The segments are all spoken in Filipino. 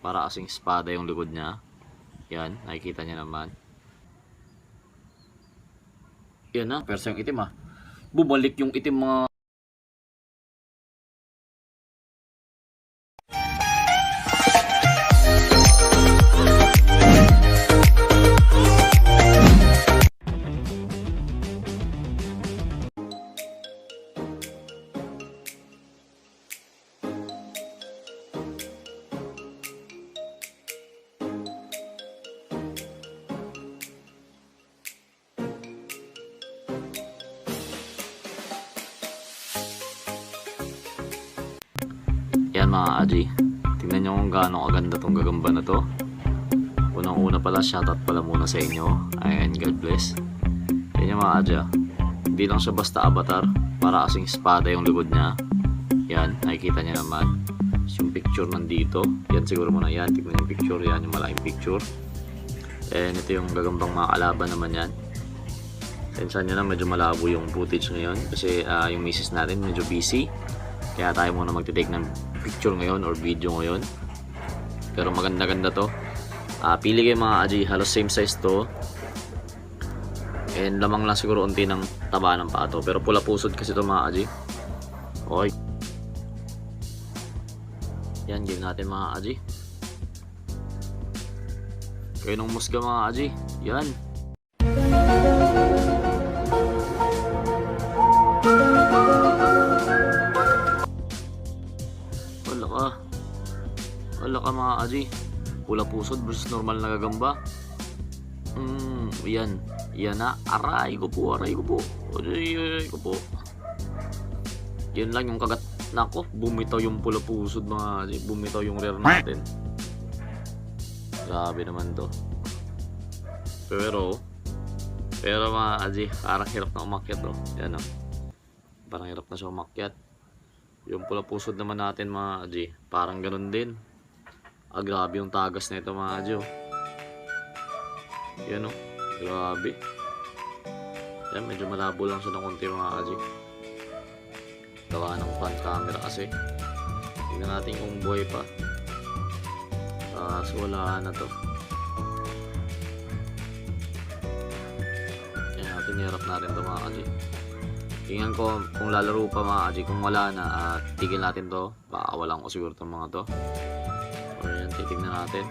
Para kasing espada yung likod niya. Yan, nakikita niya naman. Yan na, persa yung itim ah. Bumalik yung itim mga... Yan mga Aji, tingnan nyo kung gaano kaganda tong gagamba na to. Unang una pala, shoutout pala muna sa inyo. Ayan, God bless. Yan yung mga Aji ah. Hindi lang siya basta avatar, para kasing espada yung likod niya. Yan, nakikita niya naman. Yung picture nandito, yan siguro muna yan. Tignan yung picture, yan yung malaking picture. And ito yung gagambang mga kalaban naman yan. Tensan nyo na, medyo malabo yung footage ngayon kasi yung misis natin medyo busy. Kaya tayo muna magtitake ng picture ngayon or video ngayon. Pero maganda-ganda to. Pili kayo mga Aji, halos same size to. And lamang lang siguro unti ng taba ng paa to. Pero pula pusod kasi to mga Aji. Okay. Yan, game natin mga Aji. Kayo ng musga mga Aji. Yan. Wala ka mga Aji. Pula pusod versus normal na gagamba. Yan. Yan na. Aray ko po. Aray ko po. Yan lang yung kagat. Nako, bumitaw yung pula pusod mga Aji. Bumitaw yung rare natin. Grabe naman to. Pero mga Aji, parang hirap na umakyat to. Yan o. Parang hirap na siya umakyat. Yung pula pusod naman natin mga Aji, parang ganun din. Grabe yung tagas na ito mga Aji. Yan o. Grabe. Yan, medyo malabo lang siya ng konti mga Aji. Gawa ng front camera kasi. Tingnan natin kung buhay pa. So wala na to. Yan natin, hirap natin ito mga Aji. Tingnan ko kung lalaro pa mga Aji. Kung wala na, tigil natin to. Baka walang ko siguro itong mga to. O yan, titignan natin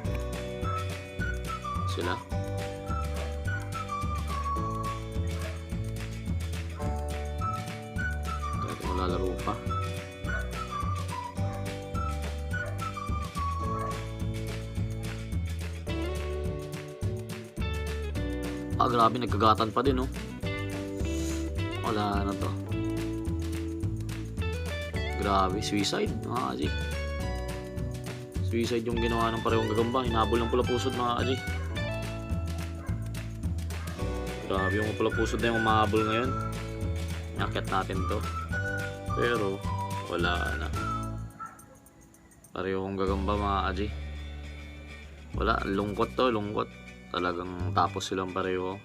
sila. Tingnan kung lalaro pa. Grabe, nagkagatan pa din, no? Wala na to. Grabe, suicide, mga Aji. Suicide yung ginawa ng parehong gagamba. Hinabol ng pula pusod, mga Aji. Grabe yung pula pusod na yung umahabol ngayon. Nakit natin to. Pero, wala na. Parehong gagamba, mga Aji. Wala, lungkot to, lungkot. Talagang tapos silang pareho.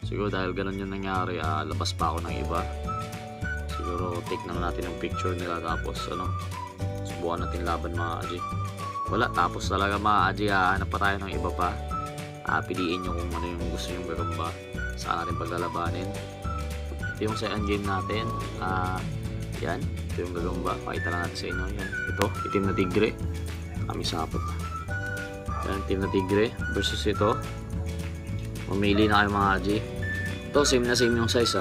Siguro dahil ganun yung nangyari, labas pa ako ng iba. Siguro take na natin yung picture nila tapos subukan natin laban mga Aji. Wala, tapos talaga mga Aji. Hanap pa tayo ng iba pa. Piliin nyo kung ano yung gusto yung gagamba. Saan natin paglalabanin. Ito yung sa end game natin. Yan, ito yung gagamba. Pakita lang natin sa inyo. Yan, ito, itim na tigre. Kami sapot. Yan, itim na tigre versus ito. Mamili na kayo mga Aji. Ito, same na same yung size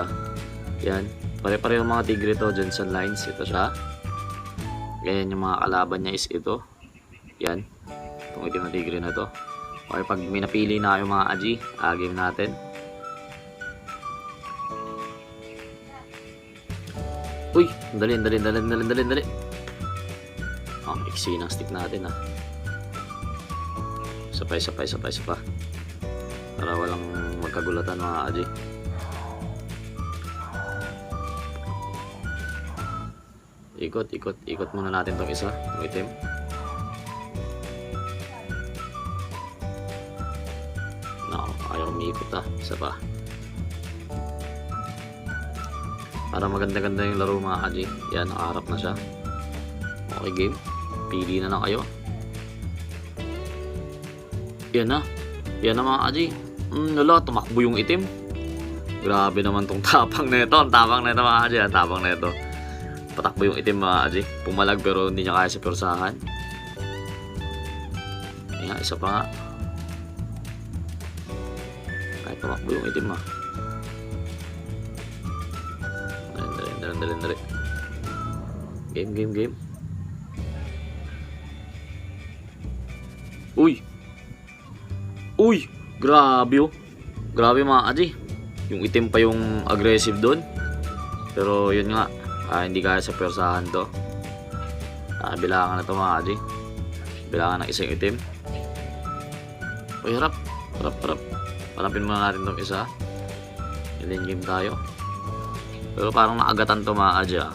Yan, pare-pareho mga tigre to. Jensen lines, ito siya. Ganyan yung mga kalaban niya is ito. Yan, itong itim na tigre na to. Okay, pag may napili na kayo mga Aji, game natin. Uy, dali. Iksi ng stick natin Sapay. Para walang magkagulatan mga Aji. Ikot muna natin tong isa, yung itim. Ayaw umiikot isa pa. Para maganda-ganda yung laro mga Aji. Yan, nakaharap na siya. Okay game, pili na lang kayo. Yan na. Yan na mga Aji. Wala, tumakbo yung itim. Grabe naman tong tapang na ito. Ang tapang na ito mga Aji. Ang tapang na ito. Patakbo yung itim mga Aji. Pumalag pero hindi niya kaya sa persahan. Ayan, isa pa nga. Kahit tumakbo yung itim ha. Dali. Game. Uy! Grabe oh. Grabe mga Aji. Yung itim pa yung aggressive doon. Pero yun nga. Hindi kaya sa persahan to. Bilangan na to mga Aji. Bilangan ng isang itim. Uy, harap. Hanapin muna natin tong isa. Yun game tayo. Pero parang naagatan to mga Aji ah.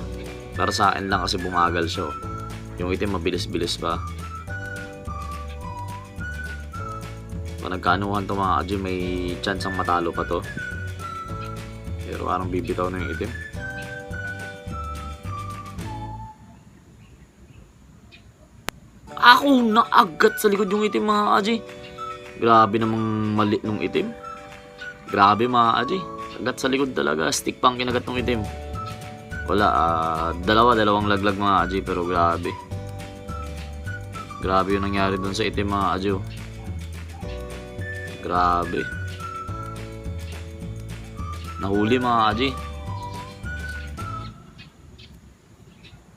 Para sa akin lang kasi bumagal siya. Yung itim mabilis-bilis pa. Pag nagkaanuhan to mga Aji, may chance ang matalo pa to. Pero parang bibitaw na yung itim. Ako naagat sa likod yung itim mga Aji. Grabe namang mali nung itim. Grabe mga Aji. Agat sa likod talaga. Stick pang kinagat ng itim. Wala. Dalawang laglag mga Aji. Pero grabe. Grabe yung nangyari dun sa itim mga Aji. Grabe. Nahuli mga Aji.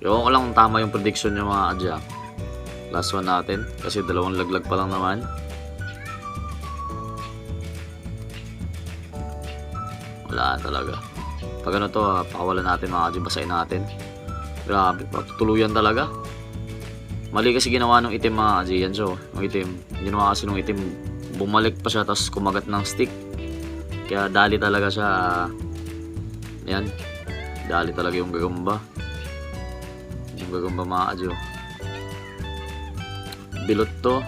Ewan ko lang kung tama yung prediction nyo mga Aji. Last one natin. Kasi dalawang laglag pa lang naman. Wala talaga. Pag ano to, pakawalan natin mga Aji. Basahin natin. Grabe. Tutuluyan talaga. Mali kasi ginawa ng itim mga Aji. Yan so. Yung itim. Ginawa kasi ng itim. Bumalik pa siya tapos kumagat ng stick. Kaya dali talaga siya. Yan. Dali talaga yung gagamba. Yung gagamba mga Aji. Bilot to.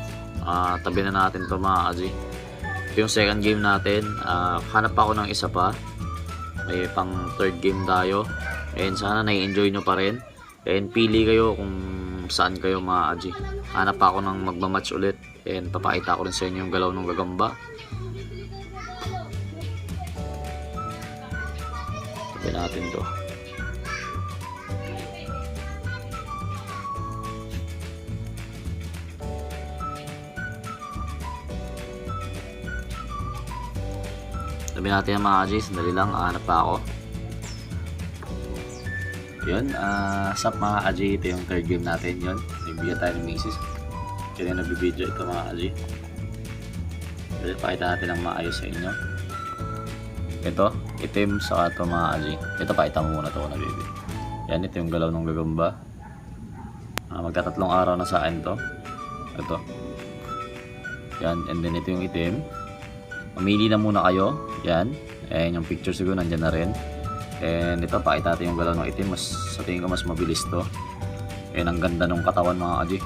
Tabi na natin to mga Aji. Ito yung second game natin. Hanap pa ako ng isa pa. May pang third game tayo. And sana nai-enjoy nyo pa rin. And pili kayo kung saan kayo mga Aji. Hanap pa ako ng magmamatch ulit. And papakita ko rin sa inyo yung galaw ng gagamba. Tabi natin to. Tabi natin ang mga Aji. Sandali lang. Hanap pa ako. Yun. Sup mga Aji. Ito yung third game natin. Yun. Nagbigyan tayo ng misis. Kaya nagbibideo ito mga Aji. Kasi pakita natin ang maayos sa inyo. Ito, itim sa ito mga Aji. Ito pakita mo muna ito kung nabibig. Yan, ito yung galaw ng gagamba. Magtatatlong araw na sa akin to. Ito. Yan, and then ito yung itim. Mamili na muna kayo. Yan. Ayan yung picture siguro nandyan na rin. And ito pakita natin yung galaw ng itim. Sa tingin ko mas mabilis to. And ang ganda ng katawan mga Aji.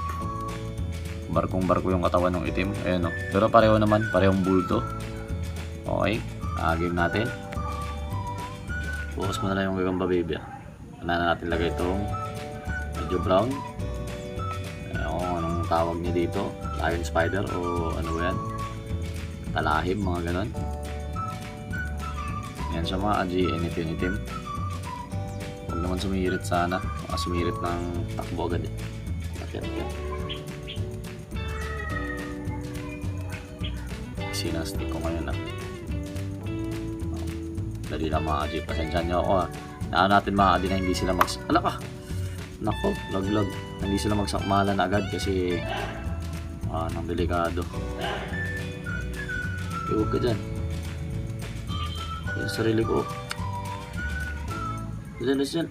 Barkong-barko yung katawan ng itim. Ayan o. Pero pareho naman. Parehong bulto. Okay. Game natin. Focus mo na lang yung gagamba baby. Na natin lagay itong medyo brown. Anong tawag niya dito? Lion spider o ano ba yan? Talahim, mga ganon. Yan siya mga Aji. Itim. Huwag naman sumirit sana. Sumirit ng takbo agad eh. Yan. Sinastik ko ngayon dali lang mga Aji, pasensya nyo ako natin mga Aji na hindi sila nako, laglag, hindi sila magsakmalan agad kasi nang delikado. Huwag ka dyan yung sarili ko dyan.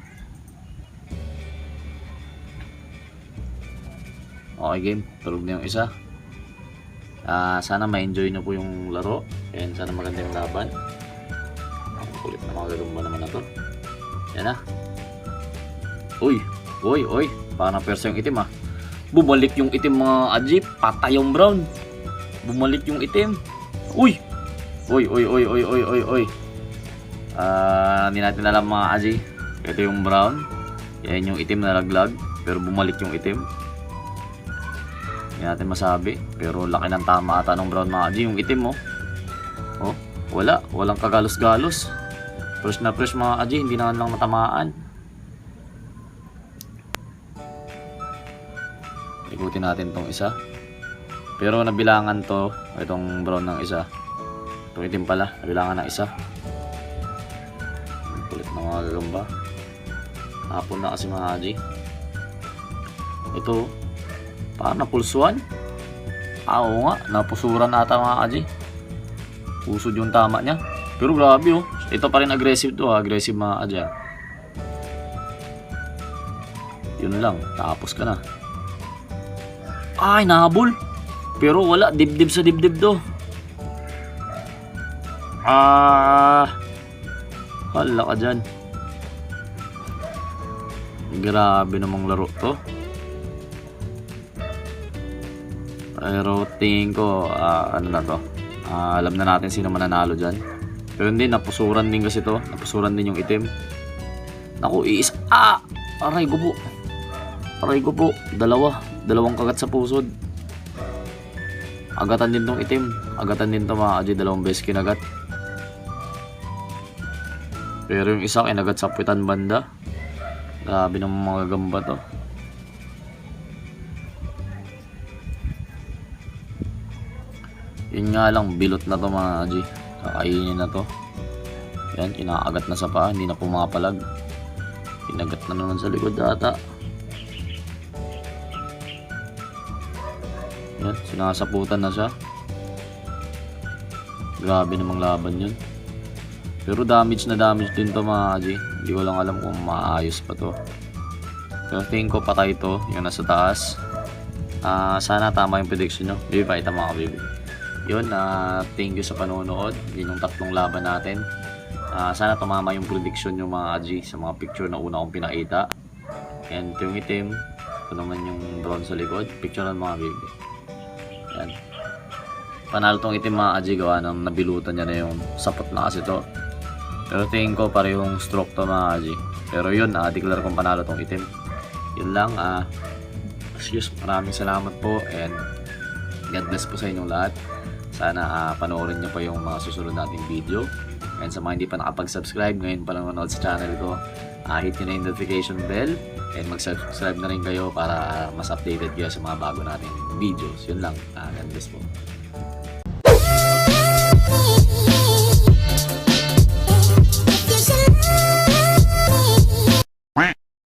Okay game, tulog na yung isa. Sana ma-enjoy nyo po yung laro and sana maganda yung laban. Ang kulit na mga gagamba naman na to. Yan na. Uy, parang persa yung itim Bumalik yung itim mga Aji. Patay yung brown. Bumalik yung itim. Uy. Hindi natin alam mga Aji. Ito yung brown. Yan yung itim na laglag. Pero bumalik yung itim. Hindi natin masabi. Pero laki ng tama ata ng brown mga G. Yung itim oh, walang kagalos-galos. Fresh na fresh mga G, hindi na lang matamaan. Ikutin natin tong isa. Pero nabilangan to, itong brown ng isa. Itong itim pala, nabilangan ng isa. Kulit ng mga gagamba. Hapon na kasi mga G. Ito, parang napulsuan. Oo nga, napusuran ata mga G. Pusod yung tama niya. Pero grabe oh. Ito pa rin aggressive to, aggressive mga G. Yun lang, tapos ka na. Ay, nahabol. Pero wala, dibdib sa dibdib to. Hala ka dyan. Grabe namang laro to. Pero tingin ko, ano na to. Alam na natin sino mananalo dyan. Pero hindi, napusuran din kasi to. Napusuran din yung itim. Naku, iisa. Aray ko po. Aray ko po. Dalawang kagat sa pusod. Agatan din tong itim. Agatan din to mga Aji. Dalawang beses kinagat. Pero yung isa kinagat sa puwitan banda. Grabe ng mga gagamba to. Yun nga lang, bilot na to mga Aji. Kakainin na to. Yan, kinaagat na sa paa. Hindi na pumapalag. Kinagat na naman sa likod ata. Yan, sinasaputan na siya. Grabe namang laban yun. Pero damage na damage din to mga Aji. Hindi ko lang alam kung maayos pa to. Pero tingin ko patay to. Yung nasa taas. Sana tama yung prediction nyo. Baby, pakita mga baby. Yun, thank you sa panonood. Yun yung tatlong laban natin. Sana tumama yung prediction nyo mga Aji sa mga picture na una kong pinakita. And ito yung itim. Ito naman yung brown sa likod. Picture ng mga baby. Yan. Panalo tong itim mga Aji, gawa ng nabilutan niya na yung sapot na kasi to. Pero tingin ko parehong stroke to mga Aji. Pero yun, declare kong panalo tong itim. Yun lang. Maraming salamat po. And God bless po sa inyong lahat. Sana panoorin nyo pa yung mga susunod nating video. And sa mga hindi pa nakapag-subscribe, ngayon pa lang manood sa channel ko, hit nyo na yung notification bell. And mag-subscribe na rin kayo para mas updated kayo sa mga bago nating videos. Yun lang. God bless po.